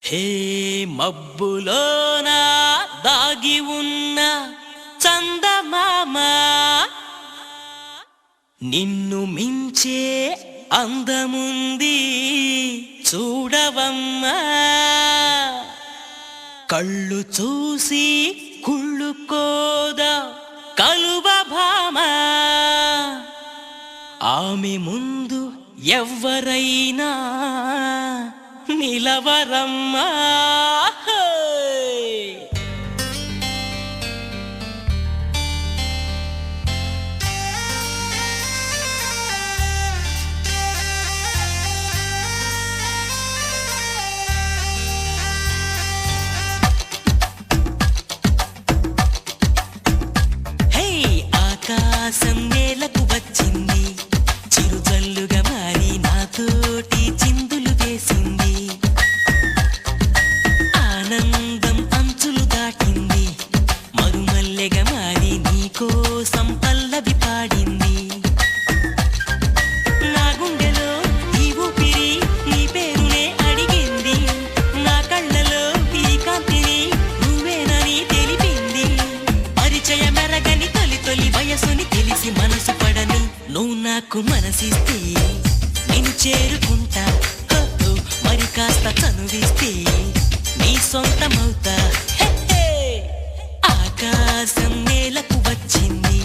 హే మబ్బులోన దాగి ఉన్న చందమామ, నిన్ను మించే అందముంది చూడవమ్మా. కళ్ళు చూసి కుళ్ళుకోదా కలువ భామ, ఆమె ముందు ఎవ్వరైనా నిలవరమ్మా. హే ఆకాశం నేలకు వచ్చింది, చిరుజల్లుగా మారి నాతోటి చిందులు వేసింది. ఆనందం అంచులు దాటింది, మరుమల్లెగా మారి నీకోసం పల్లవి పాడింది. నా గుండెలో ఈ ఊపిరి నీ పేరునే అడిగింది, నా కళ్ళలో ఈ కాంతిని నువ్వేనని తెలిపింది. పరిచయ మెరగని తొలి తొలి వయసుని తెలిసి మనసు పడని నువ్వు నాకు మనసిస్తే నేను చేరుకుంటా. మరి కాస్త చనువిస్తే నీ సొంతమవుతా. ఆకాశం నేలకు వచ్చింది,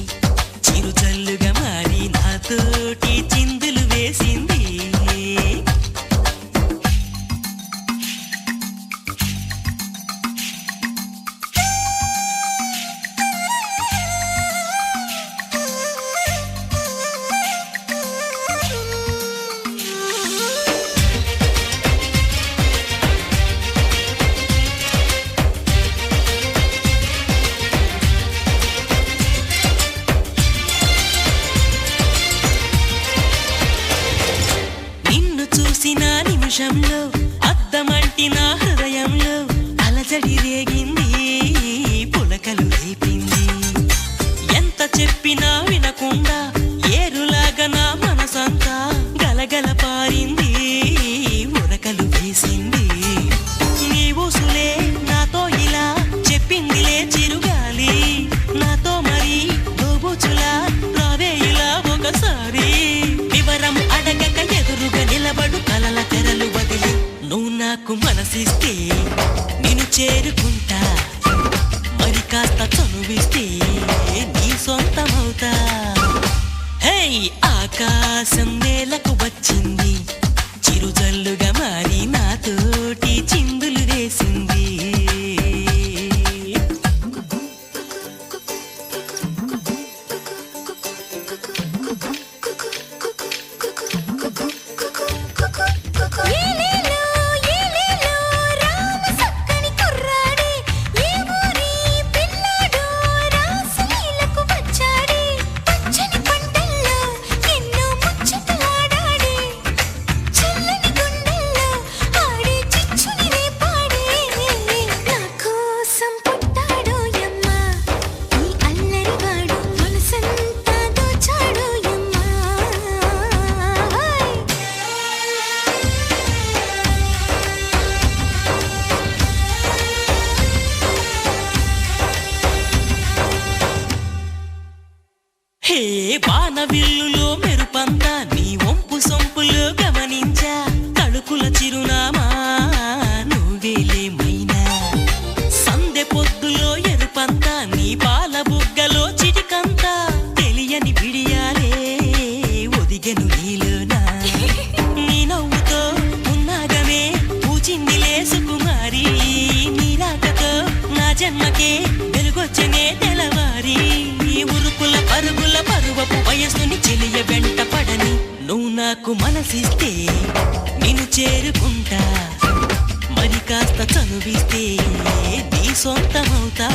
చిరుజల్లుగా మారి నాతోటి చిందులు వేసింది. చూసిన నిమిషంలో అద్దమంటి నా హృదయంలో అలజడి రేగింది, పులకలు రేపింది. ఎంత చెప్పినా వినకుండా ఏరులాగా నా మనసంతా గలగల పారింది, ఉరకలు వేసింది. నీ ఊసులే నాతో ఇలా చెప్పిందిలే చిరుగాలి, నాతో మరి దోబుచులా రావే ఇలా ఒకసారి. వివరం అడగక ఎదురుగా నిలబడు కలల తెరలు వదిలి నువ్వు నాకు మనసిస్తే నేను చేరుకుంటా. మరి కాస్త చనువిస్తే నీ సొంతమవుతా. హే ఆకాశం నేలకు వచ్చింది, చిరుజల్లుగా మారి నాతోటి చిందులు వేసింది. హే వానవిల్లులో మెరుపంతా నీ వంపు సొంపులో గమనించా. తడుకుల చిరునామా నువ్వేలేమైనా, సందె పొద్దులో ఎరుపంతా నీ పాల బుగ్గలో చిటికంతా. తెలియని విడియాలే ఒదిగెను నీలోనా, నీ నవ్వుతో ఉన్నాగమే పూచిందిలే సుకుమారి. నీ రాకతో నా జన్మకే వెలుగొచ్చనే తెలవారి. ఉరుకుల పరుగుల పరువపు వయసుని చెలియ వెంట పడని నువ్వు నాకు మనసిస్తే నేను చేరుకుంటా. మరి కాస్త చనువిస్తే నీ సొంతమవుతా.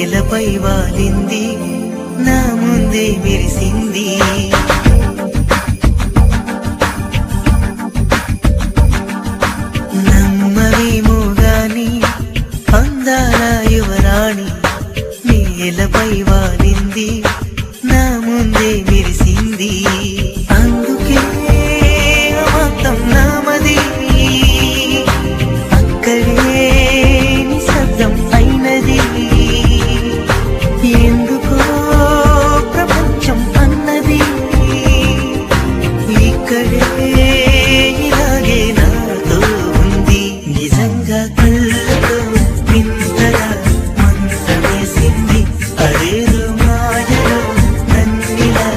నేలపై వాలింది నా ముందే మెరిసింది నమ్మవేమో గాని అందాల యువరాణి నేలపై వాలింది నా ముందే మెరిసింది అందుకే మొత్తం నామది అక్కడే నిశ్శబ్దం అయినది ఎందుకో ప్రపంచం అన్నది ఇక్కడే ఇలాగే నాతో ఉంది నిజంగా కళ్ళతో వింతగా మంత్రమేసింది అదేదో మాయలో నన్నిలా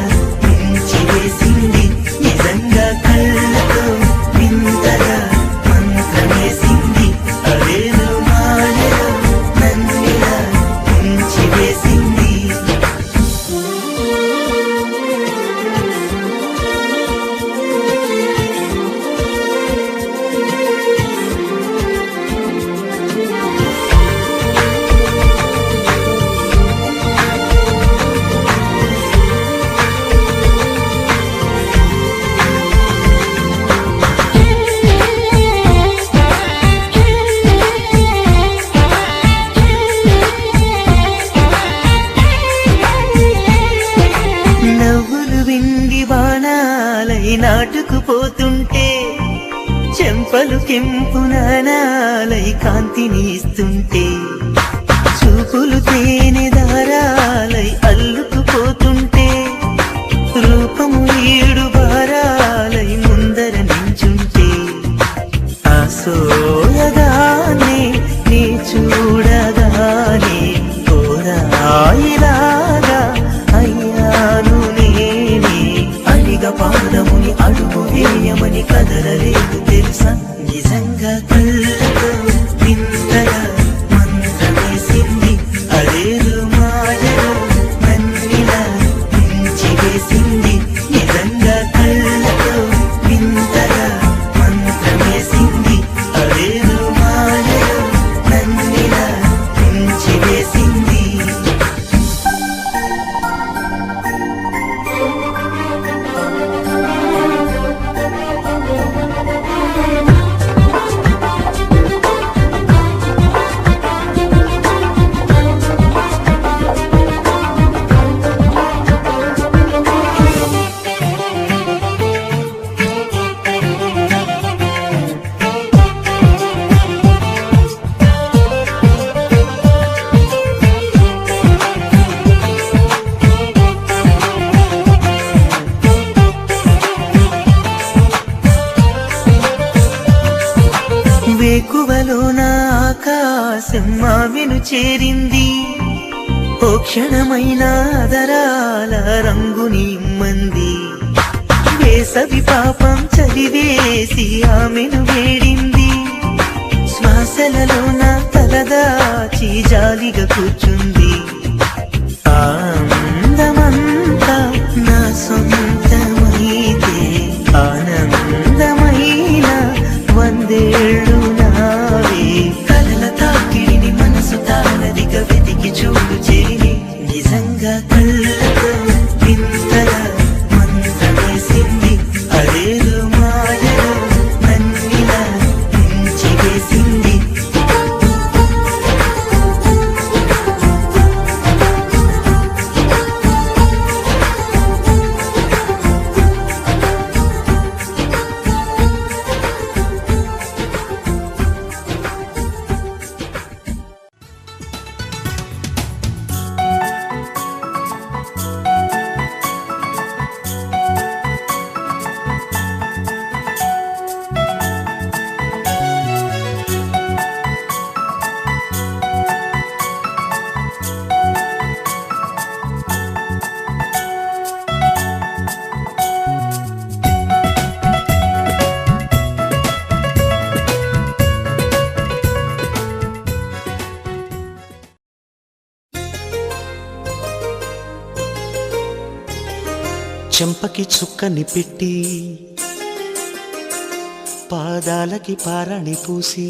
ముంచివేసింది నిజంగా కళ్ళతో వింతగా మంత్రమేసింది అదేదో మాయలో నన్నిలా ముంచివేసింది నవ్వులు విండి బాణాలై నాటుకుపోతుంటే చెంపలు కెంపు నానాలై కాంతిని ఇస్తుంటే చూపులు తేనె దారాలై అల్లుకుపోతుంటే రూపము ఈడు బారాలై ముందర నించుంటే ఆ సోయగానే నీ చూడగానే కోరాయిలాగా అయ్యాను నేనే అడిగ పాదముని అడుగు వేయమని కదలలేదు తెలుసా నిజంగా కళ్ళతో వింతగా మంత్రమేసింది అదేదో మాయలో నన్నిలా ముంచివేసింది నిజంగా కళ్ళతో వింతగా మంత్రమేసింది అదేదో మాయలో నన్నిలా ముంచివేసింది వేకువలో నా ఆకాశం మామెను చేరింది ఓ క్షణమైన ఆదరాల రంగుని ఇమ్మంది వేసవి పాపం చలివేసి ఆమెను వేడింది శ్వాసలలో నా తలదాచి జాలిగా కూర్చుంది ఆనందమంతా నా సొంతమైతే ఆనందమైన వందేళ్ళు నావే కలల తాకిడిని మనసు తానదిగా వెతికి చూడు చేరి నిజంగా కళ్ళతో వింతగా మంత్రమేసింది అదేదో మాయలో నన్నిలా ముంచివేసింది చెంపకి చుక్కని పెట్టి పాదాలకి పారాణి పూసి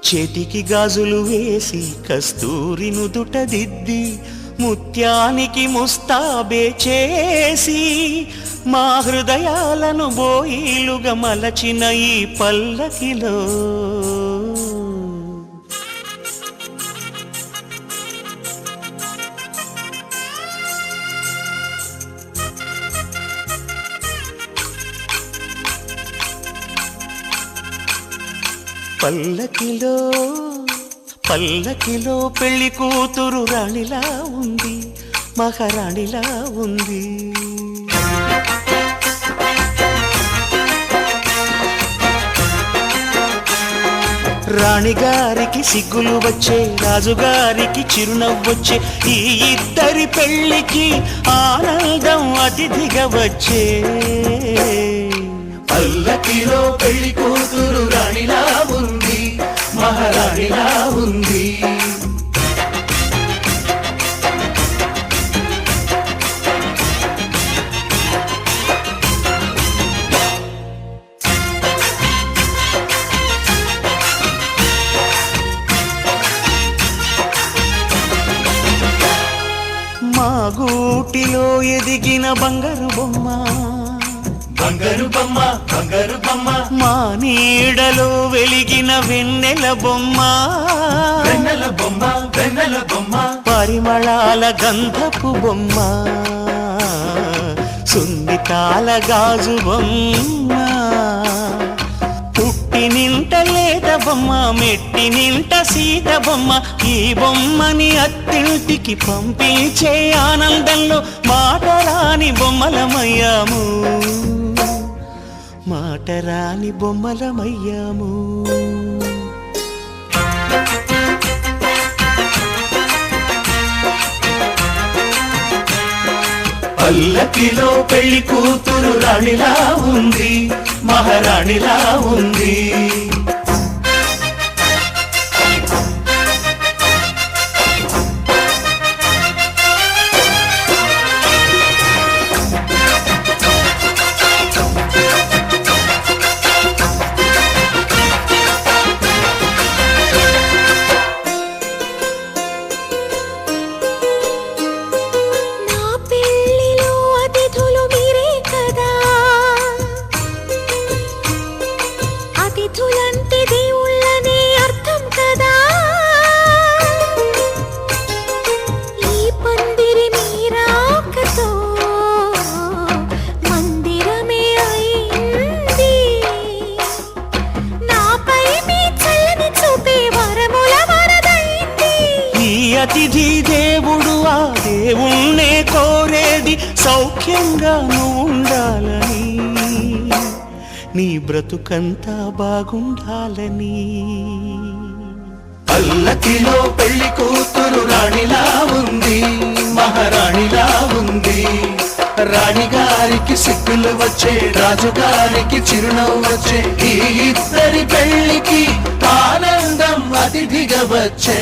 చేతికి గాజులు వేసి కస్తూరి నుదుట దిద్ది ముత్యానికి ముస్తాబే చేసి మా హృదయాలను బోయిలుగా మలచిన ఈ పల్లకిలో పల్లకిలో పల్లకిలో పెళ్లి కూతురు రాణిలా ఉంది, మహారాణిలా ఉంది. రాణిగారికి సిగ్గులు వచ్చే, రాజుగారికి చిరునవ్వొచ్చే, ఈ ఇద్దరి పెళ్లికి ఆనందం అతిథిగా వచ్చే. పల్లకిలో పెళ్లి కూతురు రాణిలా ఉంది, మహారాణిలా ఉంది. మా గూటిలో ఎదిగిన బంగారు బొమ్మ, బంగారు బొమ్మ, బంగారు బొమ్మ. మా నీడలో వెలిగిన వెన్నెల బొమ్మ, వెన్నెల బొమ్మ, వెన్నెల బొమ్మ. పరిమళాల గంధపు బొమ్మ, సున్నితాల గాజు బొమ్మ. పుట్టి నింట లేత బొమ్మ, మెట్టి నింట సీత బొమ్మ. ఈ బొమ్మని అత్తింటికి పంపించే ఆనందంలో మాటరాని బొమ్మలమయ్యాము, మాటరాని బొమ్మలమయ్యాము. పల్లకిలో పెళ్లి కూతురు రాణిలా ఉంది, మహారాణిలా ఉంది. అతిథులంటే దేవుళ్ళనే అర్థం కదా. ఈ పందిరి మీరాకతో మందిరమే అయింది. నాపై మీ చల్లని చూపే వరముల వరదైంది. ఈ అతిథి దేవుడు ఆ దేవుణ్ణే కోరేది సౌఖ్యంగా నువ్వు ఉండాలని, నీ బ్రతుకంతా బాగుండాలని. పల్లకిలో పెళ్లి కూతురు రాణిలా ఉంది, మహారాణిలా ఉంది. రాణిగారికి సిగ్గులు వచ్చే, రాజుగారికి చిరునవ్వు వచ్చే, ఈ ఇద్దరి పెళ్లికి ఆనందం అతిథిగా వచ్చే.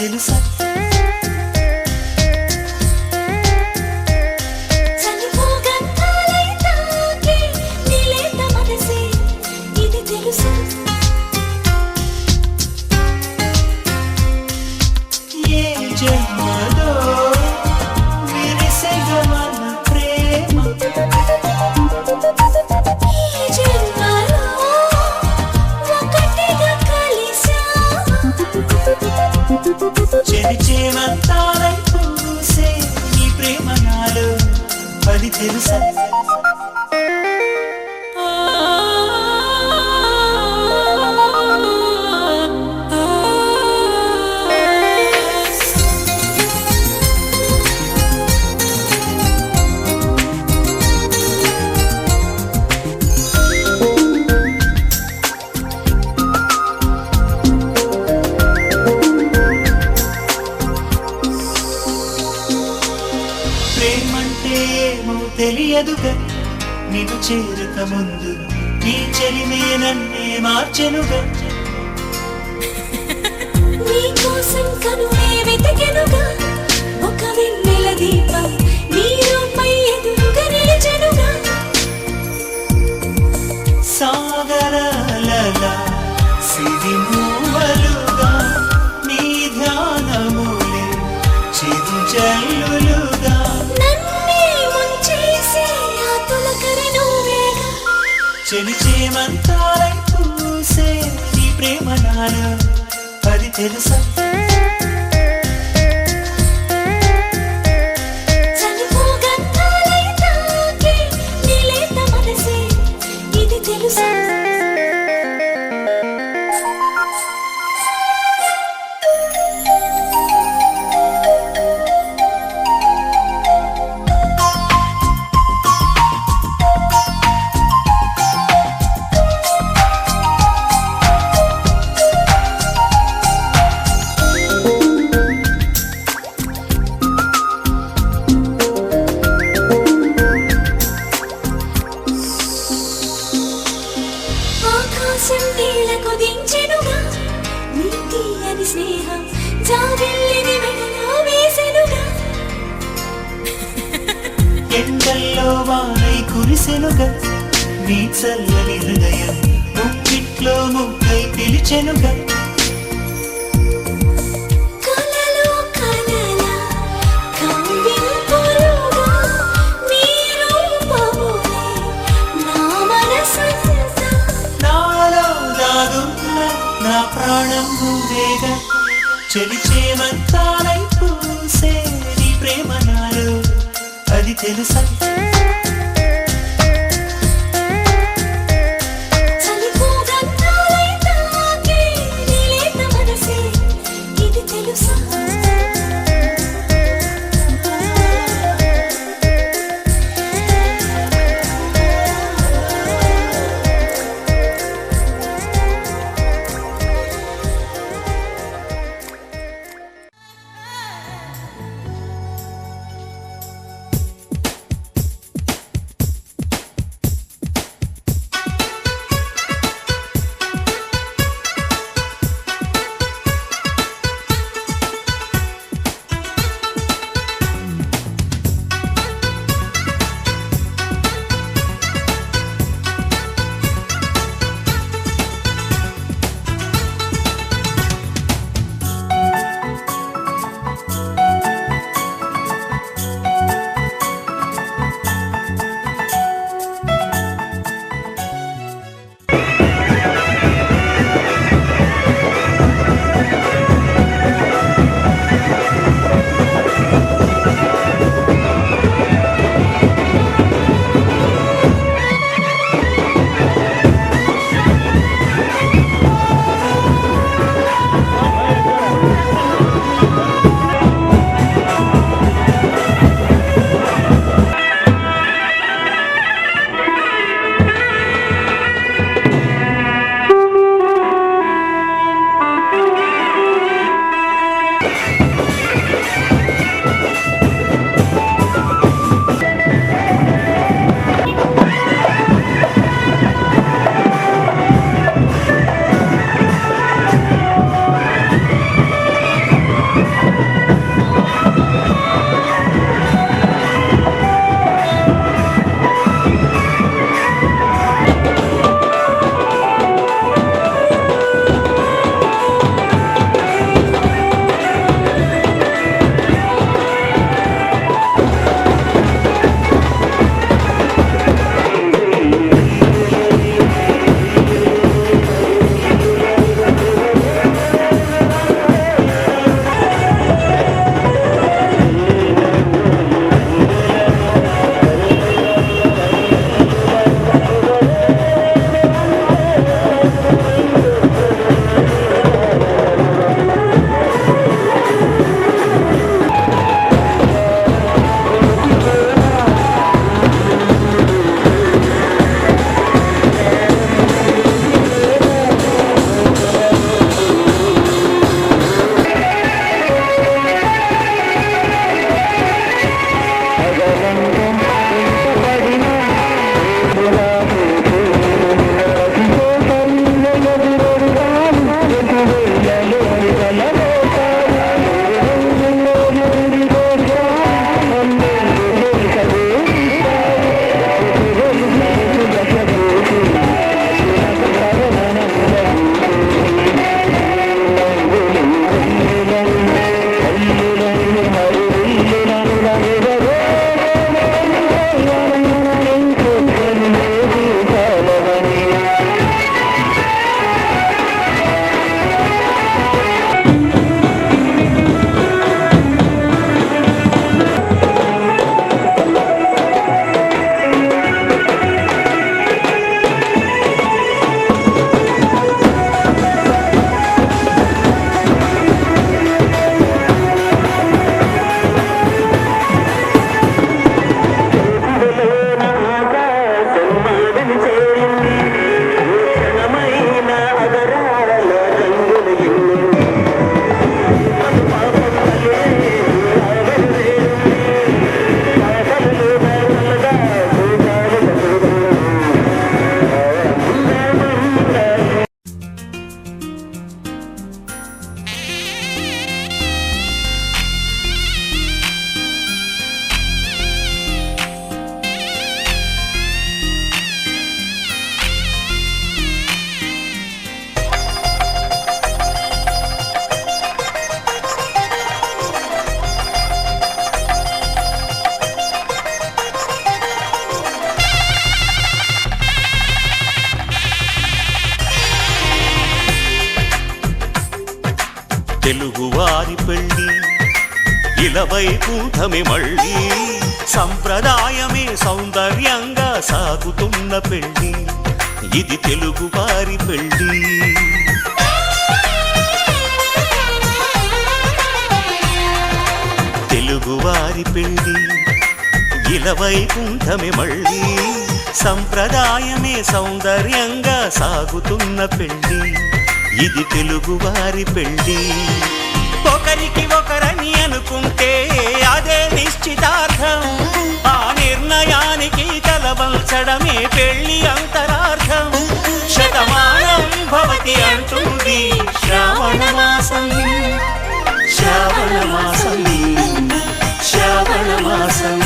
తెలుసా చెరిచేమంతాలై పూసే ఈ ప్రేమ నాలో అది తెలుసా తెలియదుగా నిన్ను చేరక ముందు నీ చెలిమే నన్నే మార్చెనుగా నీ కోసం కనులే వెతికెనుగా ఒక వెన్నెల దీపం నీ రూపై ఎదురుగా నిలిచెనుగా సాగరాలలా సిరిమూవలుగా చెలిచేమంతాలై పూసే నీ ప్రేమ నాలో అది తెలుసా చనువు గంధాలై తాకే నీ లేత మనసే ఇది తెలుసా ఆకాశం నీళ్లకు దించెనుగా నీ తీయని స్నేహం జాబిల్లిని మెడలో వేసెనుగా ఎండల్లో వానై కురిసెనుగా నీ చల్లని హృదయం ముక్కిట్లో ముక్కై పిలిచెనుగా కలలో కలలా కవ్వింపులుగా నీ రూపములే నా మనసంతా నాలో దాగున్న నా ప్రాణం నువ్వేగా చెలిచేమంతాలై పూసే నీ ప్రేమ నాలో అది తెలుసా చనువు గంధాలై తాకే నీ లేత మనసే ఇది తెలుసా తెలుగువారి పెళ్ళి ఇలవైకుంఠమే మళ్ళీ సంప్రదాయమే సౌందర్యంగా సాగుతున్న పెళ్ళి ఇది తెలుగువారి పెళ్ళి తెలుగువారి పెళ్ళి ఇలవైకుంఠమే మళ్ళీ సంప్రదాయమే సౌందర్యంగా సాగుతున్న పెళ్ళి ఇది తెలుగువారి పెళ్ళి ఒకరికి ఒకరని అనుకుంటే అదే నిశ్చితార్థం ఆ నిర్ణయానికి తలవంచడమే పెళ్ళి అంతరార్థం శతమానం భవతి అంటుంది శ్రావణ మాసం శ్రావణ మాసం శ్రావణ మాసం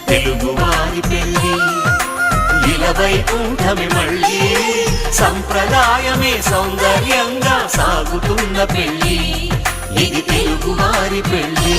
తెలుగువారి పెళ్ళి ఇలవైకుంఠమే మళ్ళీ సంప్రదాయమే సౌందర్యంగా సాగుతున్న పెళ్ళి ఇది తెలుగువారి పెళ్ళి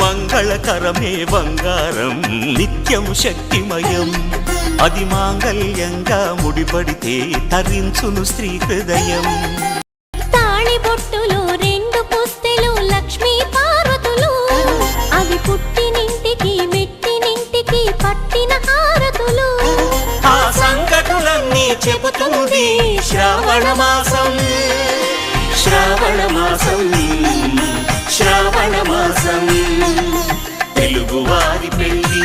మంగళకరమే బంగారం నిత్యం శక్తిమయం అది మాంగళ్యంగా ముడిపడితే తరించును స్త్రీ హృదయం తాళి బొట్టులో రెండు పుస్తెలు లక్ష్మీ పార్వతులు అవి పుట్టినింటికి మెట్టినింటికి పట్టిన హారతులు ఆ సంకటులన్నీ చెబుతుంది శ్రావణ మాసం శ్రావణ మాసం శ్రావణ మాసం తెలుగువారి పెళ్ళి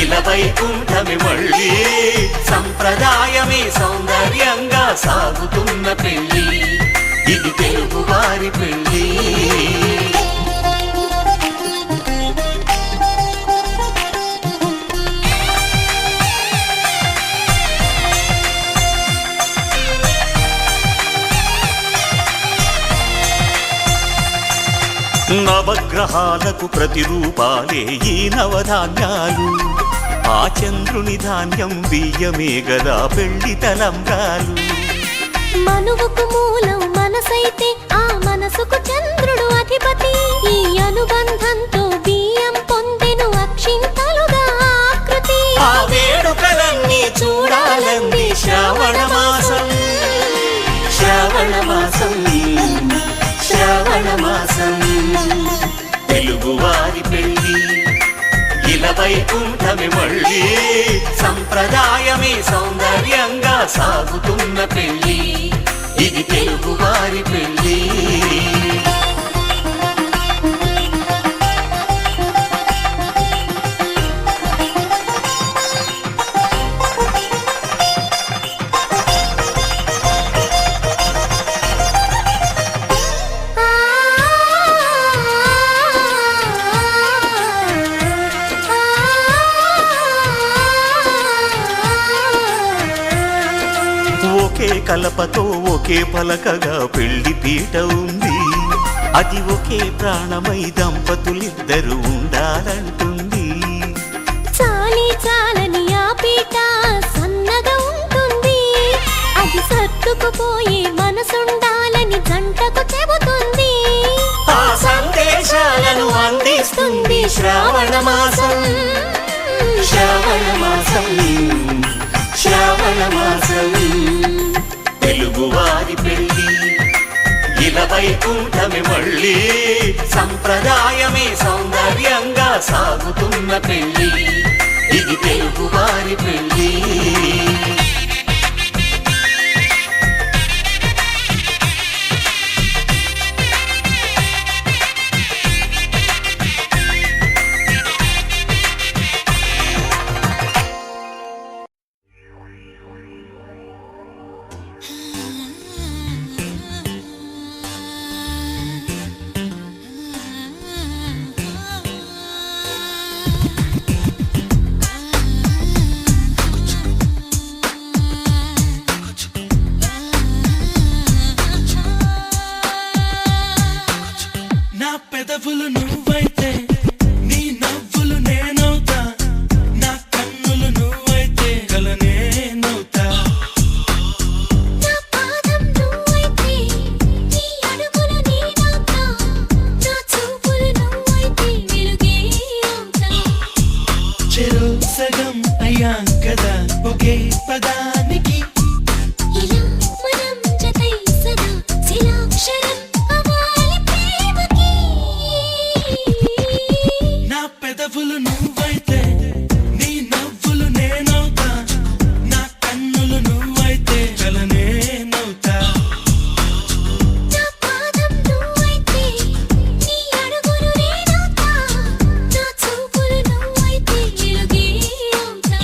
ఇలవైకుంఠమే మళ్ళీ సంప్రదాయమే సౌందర్యంగా సాగుతున్న పెళ్ళి ఇది తెలుగువారి పెళ్ళి నవగ్రహాలకు ప్రతిరూపాలే ఈ నవధాన్యాలు ఆ చంద్రుని ధాన్యం బియ్యమే గదా పెళ్లి తలంబ్రాలు మనువుకు మూలం మనసైతే ఆ మనసుకు చంద్రుడు అధిపతి ఈ అనుబంధంతో బియ్యం పొందెను అక్షింతలుగా ఆకృతి ఆ వేడుకలన్నీ చూడాలంది శ్రావణ మాసం శ్రావణ మాసం శ్రావణ మాసం తెలుగువారి పెళ్ళి ఇలవైకుంఠమే మళ్ళీ సంప్రదాయమే సౌందర్యంగా సాగుతున్న పెళ్ళి ఇది తెలుగువారి పెళ్ళి ఒకే కలపతో ఒకే పలకగా పెళ్లి పీట ఉంది అది ఒకే ప్రాణమై దంపతులిద్దరూ ఉండాలంటుంది చాలి చాలని ఆ పీట సన్నగా ఉంటుంది అది సర్దుకుపోయే మనసుండాలని జంటకు చెబుతుంది ఆ సందేశాలను అందిస్తుంది శ్రావణ మాసం శ్రావణ మాసం శ్రావణ మాసం తెలుగువారి పెళ్ళి ఇలవైకుంఠమే మళ్ళీ సంప్రదాయమే సౌందర్యంగా సాగుతున్న పెళ్ళి ఇది తెలుగువారి పెళ్ళి పెదవులు నువ్వైతే నీ నవ్వులు నేనవుతా నా కన్నులు నువ్వైతే కల నేనవుతా నా పాదం నువ్వైతే నీ అడుగులు నేనవుతా నా చూపులు నువ్వైతే వెలుగే అవుతా చెరు సగం అయ్యాం కదా ఒకే పదానికి ఇలా మనం జతై సదా శిలాక్షరం అవ్వాలి ప్రేమకి నా పెదవులు నువ్వైతే నీ నవ్వులు నేనవుతా నా కన్నులు నువ్వైతే కల నేనవుతా నా పాదం నువ్వైతే నీ అడుగులు నేనవుతా నా చూపులు నువ్వైతే వెలుగే అవుతా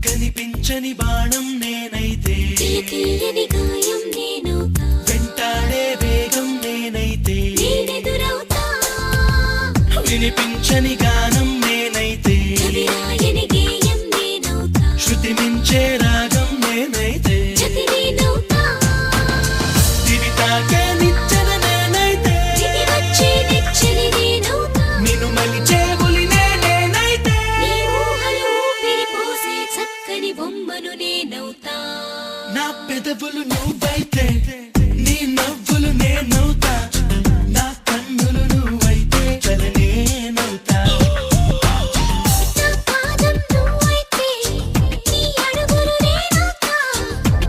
కనిపించని బాణం నేనైతే తీయని గాయం నేనవుతా వెంటాడే వేగం నేనైతే నేనెదురవుతా వినిపించని గానం నేనైతే కవిరాయని గేయం నేనవుతా శృతి మించే రాగం నేనైతే జతి నేనవుతా దివి తాకే నిచ్చెన నేనైతే దిగి వచ్చే నెచ్చెలి నేనవుతా నిన్ను మలిచే బులినే నేనైతే నీ ఊహలు ఊపిరి పోసే చక్కని బొమ్మను నేనవుతా నా పెదవులు నువ్వైతే నీ నవ్వులు నేనవుతా నా కన్నులు నువ్వైతే కల నేనవుతా నా పాదం నువ్వైతే నీ అడుగులు నేనవుతా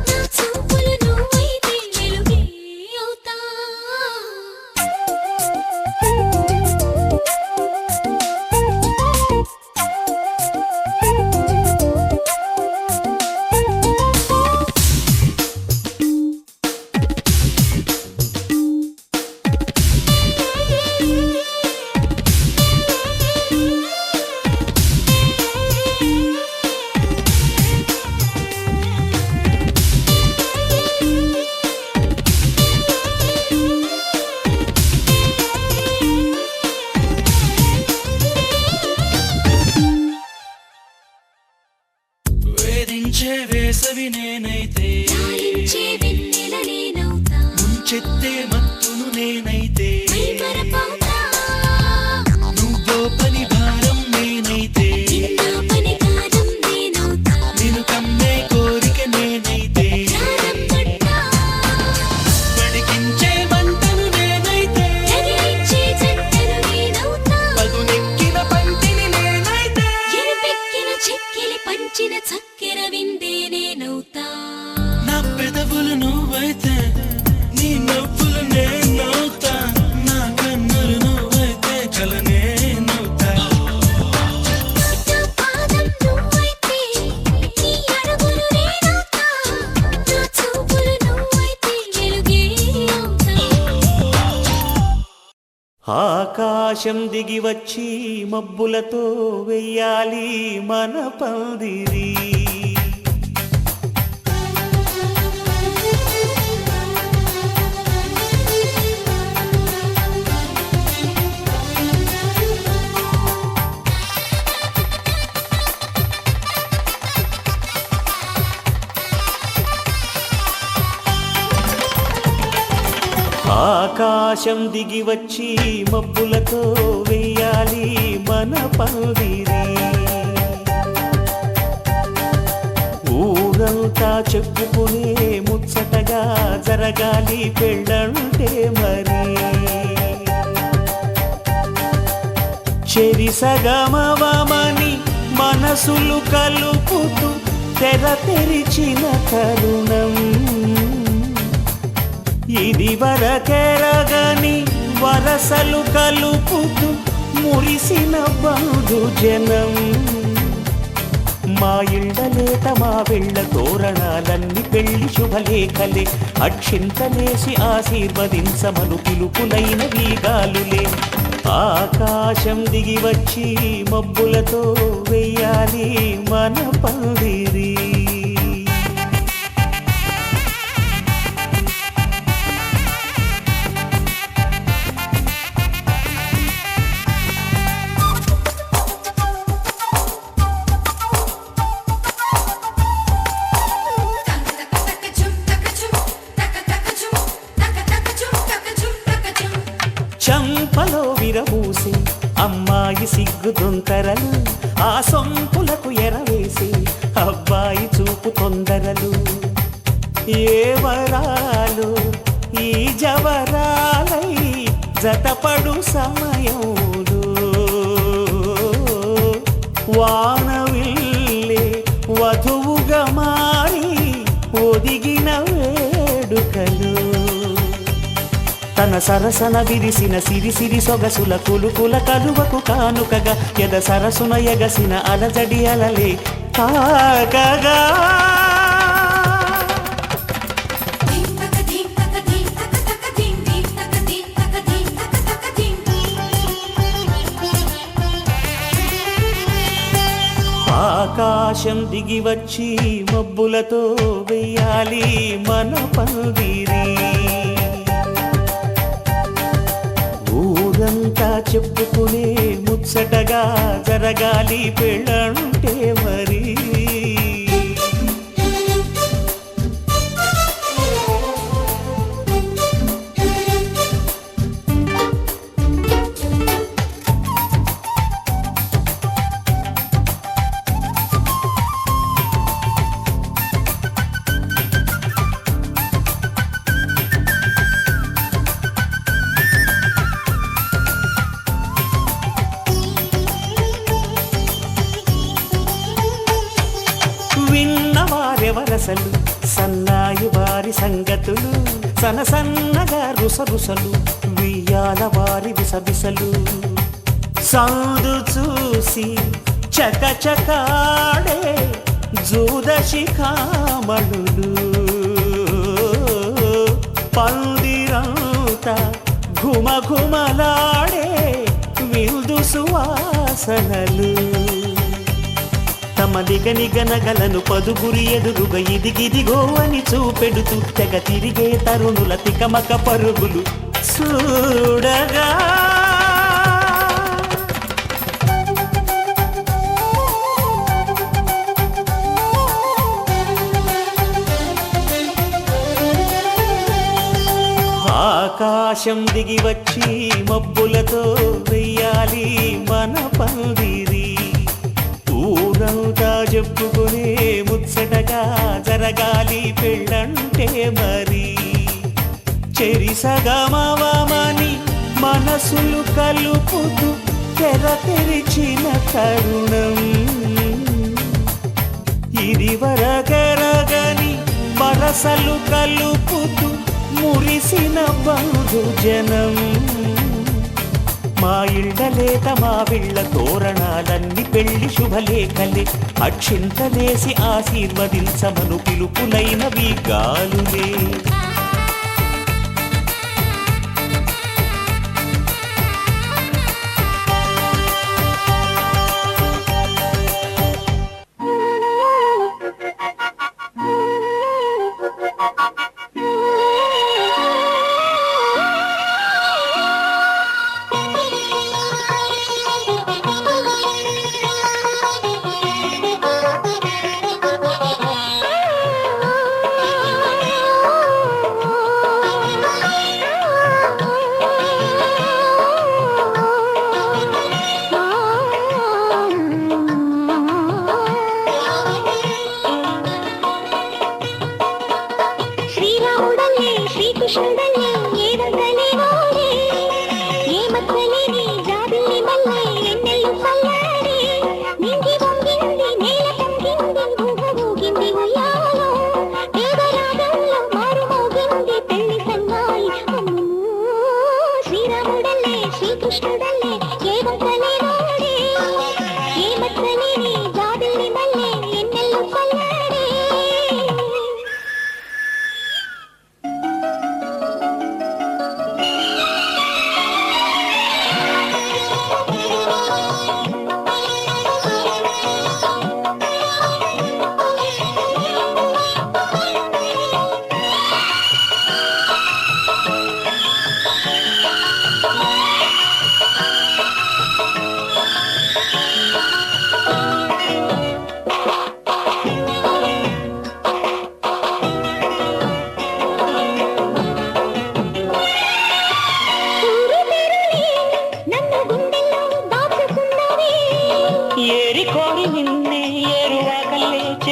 నా చూపులు నువ్వైతే వెలుగే అవుతా వేధించే వేసవి నేనైతే లాలించే వెన్నెల నేనవుతా ముంచెత్తే మత్తును నేనైతే మైమరపవుతా నువ్వో పని భారం నేనైతే నిన్న పని కాలం నేనవుతా నిన్ను కమ్మే కోరిక నేనైతే ప్రాణం పట్టా వడికించే మంటను నేనైతే తగిలించే జంటను నేనవుతా పదునెక్కిన పంటిని నేనైతే ఎరుపెక్కిన చెక్కిలి పంచిన చక్కెర విందే నేనవుతా నా పెదవులు నువ్వైతే నీ నవ్వులు నేనవుతా నా కన్నులు నువ్వైతే కల నేనవుతా నా పాదం నువ్వైతే నీ అడుగులు నేనవుతా నా చూపులు నువ్వైతే వెలుగే అవుతా ఆకాశం దిగి వచ్చి మబ్బులతో వెయ్యాలి మన పందిరి ఆకాశం దిగి వచ్చి మబ్బులతో వెయ్యాలి మన పందిరి ఊరంతా చెప్పుకునే ముచ్చటగా జరగాలి పెళ్ళంటే మరి చెరిసగమవమని మనసులు కలుపుతూ తెర తెరిచిన తరుణం ఇది వరకెరగని వరసలు కలుపుతూ మురిసిన బంధుజనం మా ఇళ్ళలేత మా వెళ్ళ తోరణాలన్నీ పెళ్లి శుభలేఖలే అక్షింతలేసి ఆశీర్వదించమను పిలుపులైన వీగాలులే ఆకాశం దిగి వచ్చి మబ్బులతో వెయ్యాలి మన పందిరి సిగ్గు దొంతరలు ఆ సొంపులకు ఎరవేసి అబ్బాయి చూపు తొందరలు ఏ వరాలు ఈ జవరాలై జతపడు సమయంలో వానవిల్లే వధువుగా మారి ఒదిగిన వేడుకలు తన సరసన విరిసిన సిరిసిరి సొగసుల కులుకుల కలువకు కానుకగా ఎద సరసున ఎగసిన అలజడి అలలే తాకగా ఆకాశం దిగి వచ్చి మబ్బులతో వెయ్యాలి మన పందిరి ఊరంతా చెప్పుకునే ముచ్చటగా జరగాలి పెళ్ళంటే మరి విన్నవారెవరసలు సన్నాయి వారి సంగతులు సన్నగా రుసరుసలు వియ్యాల వారి విసబిసలు సౌదు చూసి చకచకాడే జూదశిఖామణులు పందిరంతా ఘుమఘుమలాడే విందు సువాసనలు తమ నిగనగలను పదుగురి ఎదురుగా ఇదిగిదిగో అని చూపెడుతూ తెగ తిరిగే తరుణుల తికమక పరుగులు చూడగా ఆకాశం దిగి వచ్చి మబ్బులతో వెయ్యాలి మన పందిరి ఊరంతా చెప్పుకునే ముచ్చటగా జరగాలి పెళ్ళంటే మరి చెరిసగమవమని మనసులు కలుపుతూ తెర తెరిచిన తరుణం ఇది వరకెరగని వరసలు కలుపుతూ మురిసిన బంధుజనం మా ఇళ్ళలేత మా విళ్ళ తోరణాలన్నీ పెళ్లి శుభలేఖలే అక్షింతలేసి ఆశీర్వదించమను పిలుపులైనవి గాలులే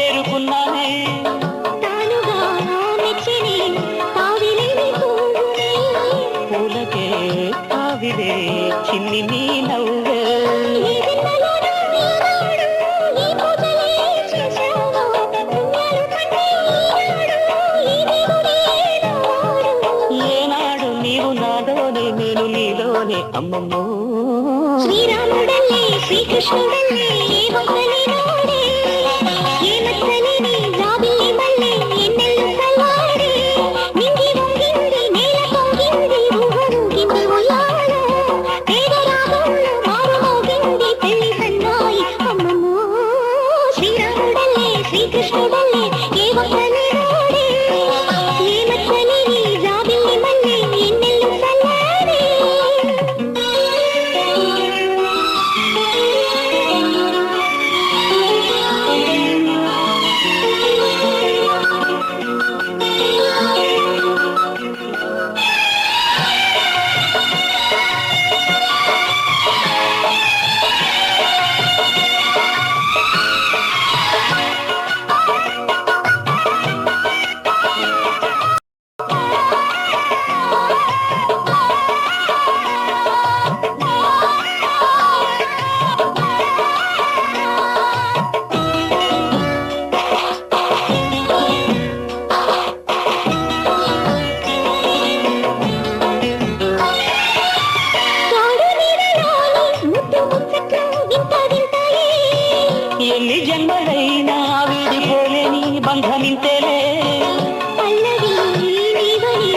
చేరుకున్నానే తానుగా మెచ్చని తావిలేని పువ్వునే పూలకే ఆవిరే చిన్ని నీ నవ్వే ఈ జన్మలోనూ ఈనాడు ఈ పూజలే చేశాను పుణ్యాలు పట్టి ఈనాడు ఈ దేవుడే నాడు ఏనాడు నీవు నాలోనే నేను నీలోనే అమ్మమ్మో శ్రీరాముడల్లే శ్రీకృష్ణుడల్లే ఏ వంకలి నోడే ఏ మచ్చలేని జాబిల్లి మల్లె ఎన్నెల్లు సల్లాడే నింగి వంగింది నేల పొంగింది ఊహరూగింది ఉయ్యాలో పేద రాగంలో మారుమోగింది పెళ్లి సన్నాయి అమ్మమ్మో శ్రీరాముడల్లే శ్రీకృష్ణుడల్లే ఏ వంకలి నోడే ఏ మచ్చలేని జాబిల్లి మల్లె ఎన్నెల్లు సల్లాడే తాడు నీడలోని ముద్దు ముచ్చట్లు వింత వింతాయే ఎన్ని జన్మలైనా విడిపోలేని బంధమింతేలే పల్లవి నీవని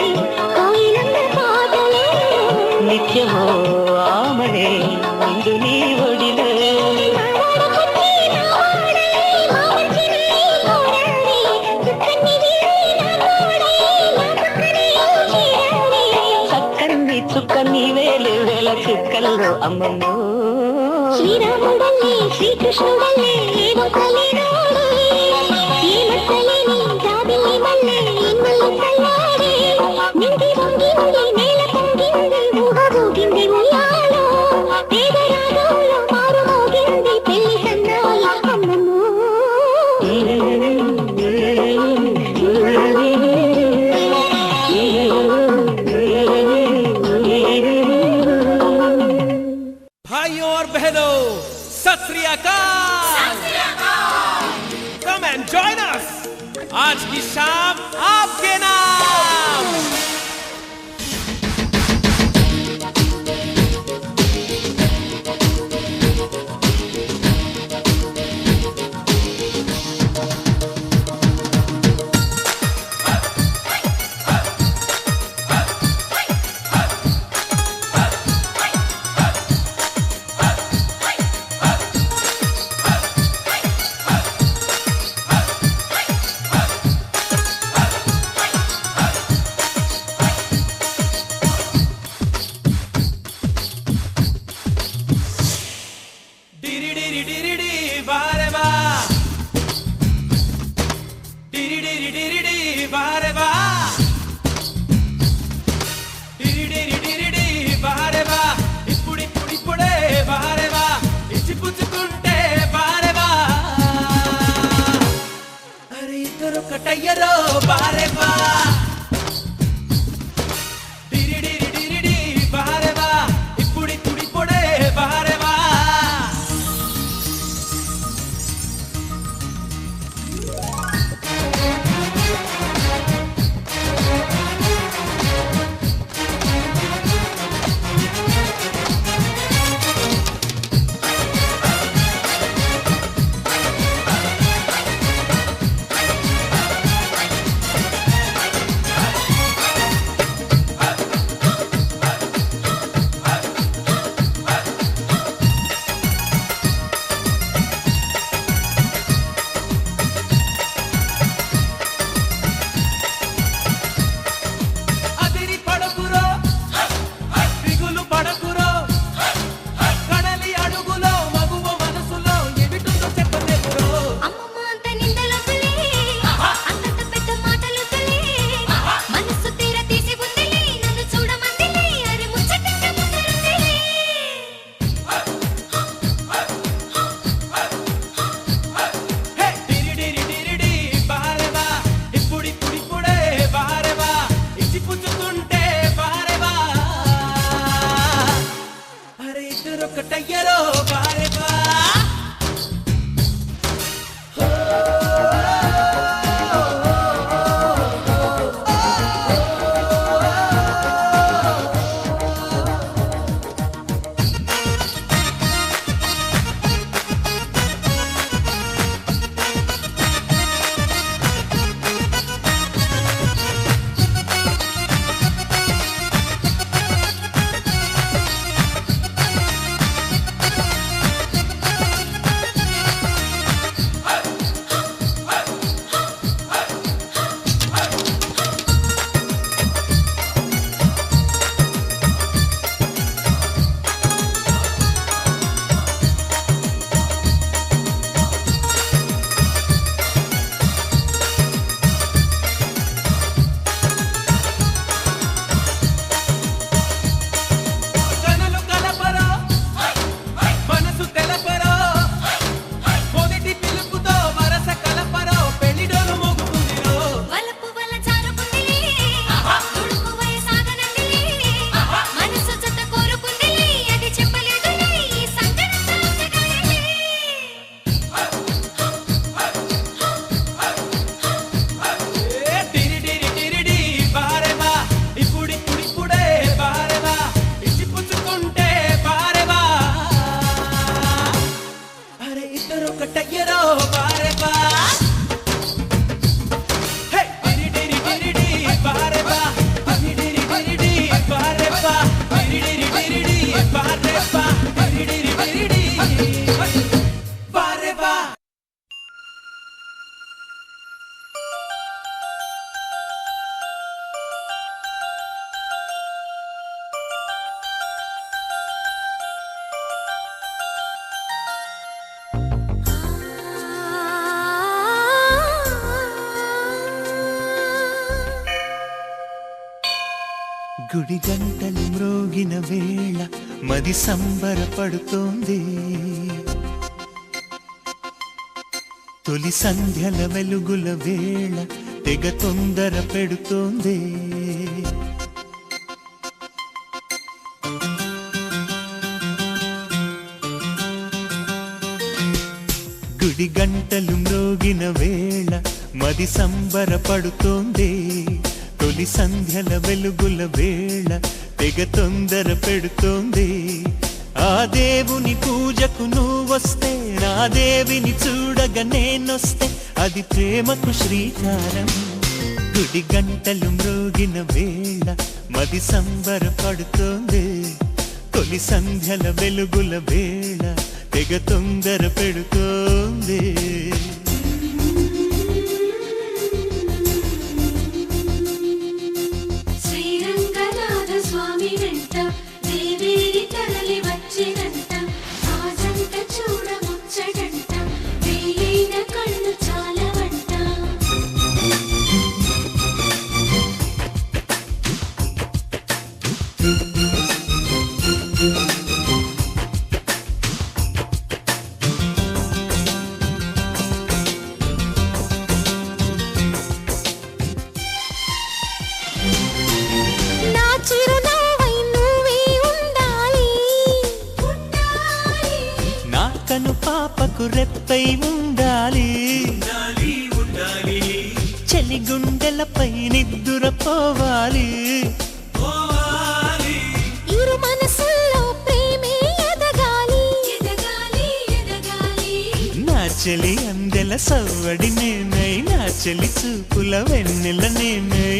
కోయిలంత పాటలే నిత్యమో ఆమడే ముందు నీ ఒడిలే మావాడకొచ్చి నావాడే మావచ్చి నీ కోరాడే చుక్కని వీడి నా తోడే నా పక్కనే చేరాడే చక్కని చుక్క నీవేలే వేల చుక్కల్లో అమ్మమ్మో శ్రీరాముడల్లే శ్రీకృష్ణుడల్లే ఏ వంకలి నోడే ఏ మచ్చలేని జాబిల్లి మల్లె ఎన్నెల్లు సల్లాడే నింగి వంగింది నేల పొంగింది ఊహరూగింది ఉయ్యాలో పేద రాగంలో మారుమోగింది పెళ్లి సన్నాయి అమ్మమ్మో भाइयों और बहनों, सत श्री अकाल। Come and join us. आज की शाम आपके नाम। కటయ్యరో బారేవా డిరిడి డిరిడి బారేవా ఇప్పుడి తుడి పొడే బారేవా గుడి గంటలు మ్రోగిన వేళ మది సంబరపడుతోంది తొలి సంధ్యల వెలుగుల వేళ తెగ తొందర పెడుతోంది గుడి గంటలు మ్రోగిన వేళ మది సంబరపడుతోంది తొలి సంధ్యల వెలుగుల వేళ తెగ తొందర పెడుతోంది ఆ దేవుని పూజకు నువ్వొస్తే నా దేవిని చూడగా నేనొస్తే అది ప్రేమకు శ్రీకారం గుడి గంటలు మ్రోగిన వేళ మది సంబరపడుతోంది తొలి సంధ్యల వెలుగుల వేళ తెగ తొందర పెడుతోంది కను పాపకు రెప్పై ఉండాలి చలి గుండెలపై నిద్దురపోవాలి ఇరు మనసుల్లో ప్రేమే ఎదగాలి నా చెలి అందెల సవ్వడి నేనై నా చెలి చూపుల వెన్నెల నేనై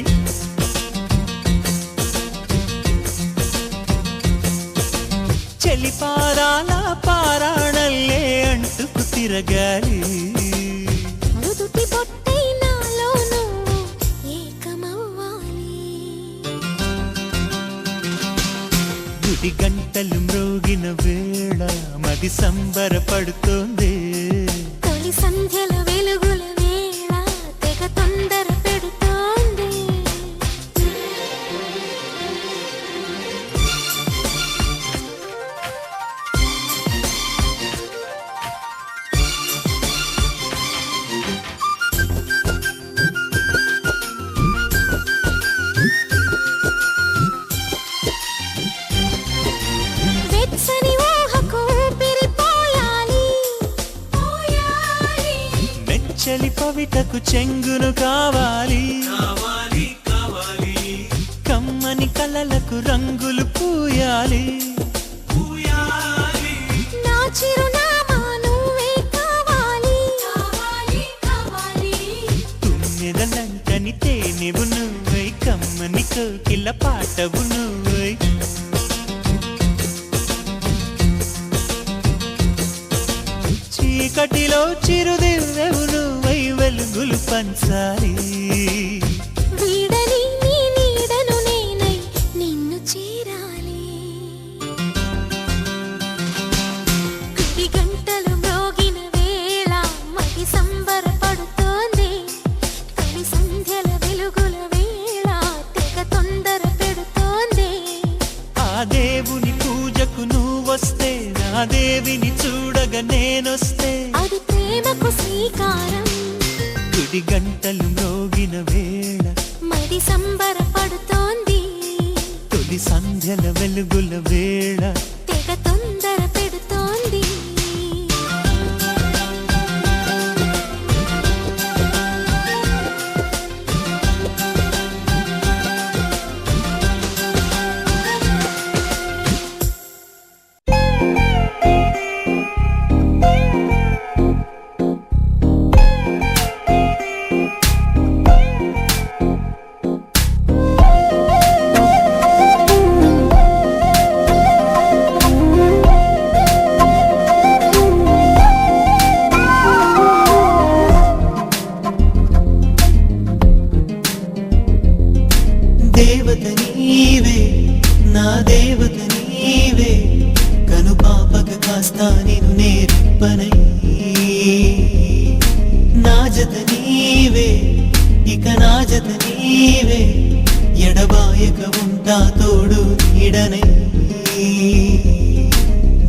చెలి పారాల పారాణల్లే అంటుకు తిరగాలి మృదుటి పొట్టై నాలో నువ్వు ఏకమవ్వాలి గుడి గంటలు మ్రోగిన వేళ మది సంబరపడుతోంది తొలి సంధ్యల వెలుగుల వేళ తెగ తొందర పెడుతోంది చలి పవిటకు చెంగును కావాలి కమ్మని కలలకు రంగులు పూయాలి నా చిరునామా నువ్వే కావాలి తుమ్మెదలంటని తేనెవు నువ్వై కమ్మని కోకిల పాటవు నువ్వై చీకటిలో చిరుదివ్వెవు నువ్వై వెలుగులు పంచాలి వీడని నీ నీడను నేనై నిన్ను చేరాలి గుడి గంటలు మ్రోగిన వేళ మది సంబరపడుతోంది తొలి సంధ్యల వెలుగుల వేళ తెగ తొందర పెడుతోంది ఆ దేవుని పూజకు నువ్వొస్తే నా దేవిని చూడగా నేనొస్తే అది ప్రేమకు శ్రీకారం గుడి గంటలు మ్రోగిన వేళ మది సంబరపడుతోంది తొలి సంధ్యల వెలుగుల వేళ తెగ తొందర పెడుతోంది దేవత నీవే నా దేవత నీవే కను పాపక కాస్తా నిన్ను నేర్పనై నా జత నీవే ఇక నా జత నీవే ఎడబాయక ఉంటా తోడు నీడనై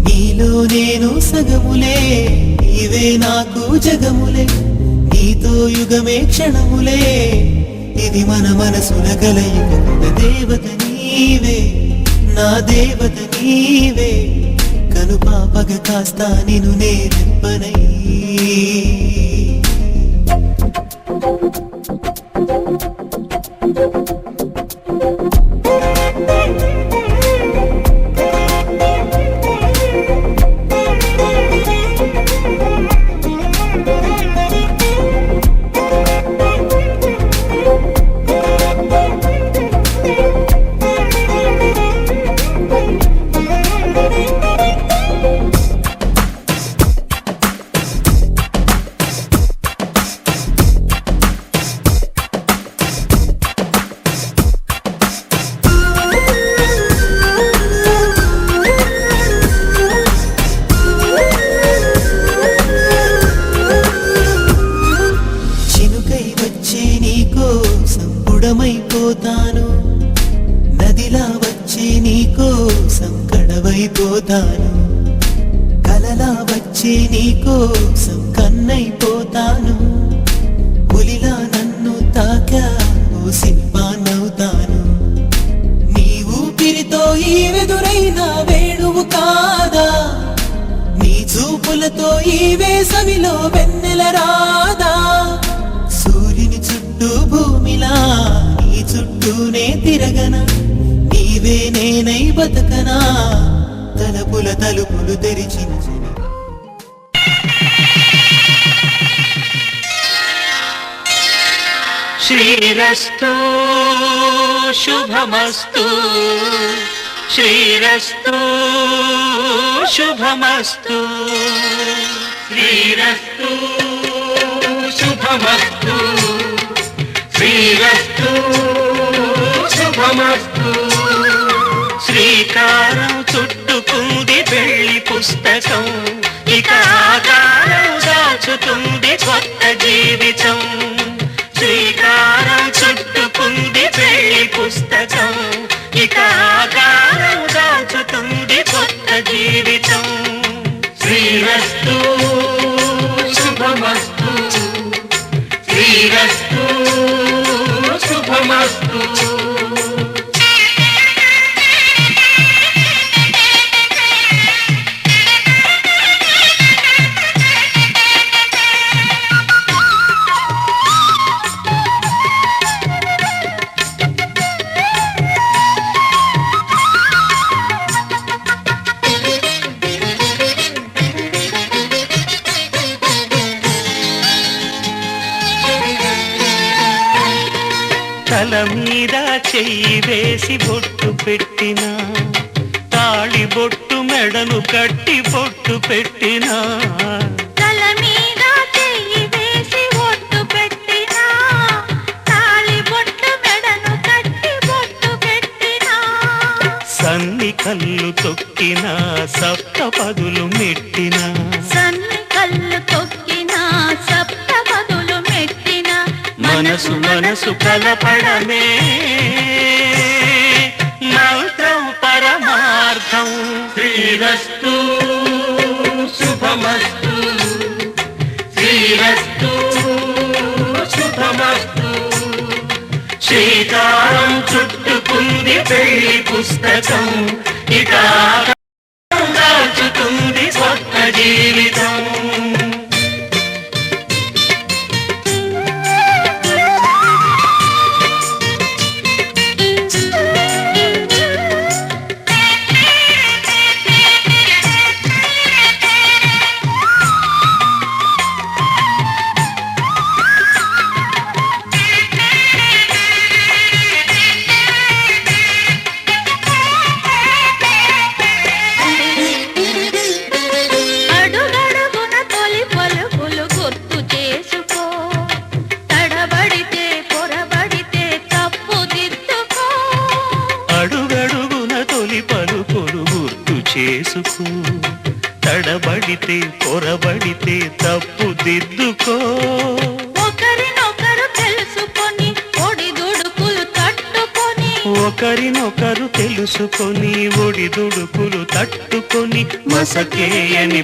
నీలో నేను సగములే నీవే నాకు జగములే నీతో యుగమే క్షణములే ఇది మన మనసుల కలయిక దేవత నీవే నా దేవత నీవే కను పాపగ కాస్తా నిన్ను నేరెప్పనై పోతాను నదిలా వచ్చి నీకోసం కడవైపోతాను కలలా వచ్చి నీకోసం కన్నైపోతాను పులిలా నన్ను తాకావు సింహానవుతాను నీ ఊపిరితో ఈ వెదురైన వేణువు కాదా నీ చూపులతో ఈ వేసవిలో వెన్నెల రాదా సూర్యుని చుట్టూ భూమిలా నీ చుట్టూనే తిరగన నీవే నేనై బతకనా తలపుల తలుపులు తెరిచిన శ్రీరస్తు శుభమస్తు శ్రీరస్తు శుభమస్తు శ్రీరస్తు శుభమస్తు శ్రీరస్తు శుభమస్తు శ్రీకారం చుట్టుకుంది పెళ్లి పుస్తకం ఇక ఆకారం దాచుతుంది కొత్త జీవితం శ్రీకారం చుట్టుకుంది పెళ్లి పుస్తకం ఇక ఆకారం దాచుతుంది కొత్త జీవితం శ్రీరస్తు శుభమస్తు శ్రీరస్తు శుభమస్తు తల మీద చెయ్యి వేసి బొట్టు పెట్టినా తాళి బొట్టు మెడను కట్టి బొట్టు పెట్టినా తల మీద చెయ్యి వేసి బొట్టు పెట్టినా తాళి బొట్టు మెడను కట్టి బొట్టు పెట్టినా సన్ని కళ్ళు తొక్కినా సప్త పదులు మెట్టినా సన్ని కళ్ళు తొక్కినా సప్త పదులు మెట్టినా మనసు మనసు కలపడమే మంత్రం పరమార్థం శ్రీరస్తు శుభమస్తు శ్రీరస్తు శుభమస్తు శ్రీకారం చుట్టుకుంది పెళ్లి పుస్తకం ఇక దాచుతుంది కొత్త జీవితం చేసుకో తడబడితే పొరబడితే తప్పు దిద్దుకో ఒకరినొకరు తెలుసుకొని ఒడిదుడుకులు తట్టుకొని ఒకరినొకరు తెలుసుకొని ఒడిదుడుకులు తట్టుకొని మసకేయని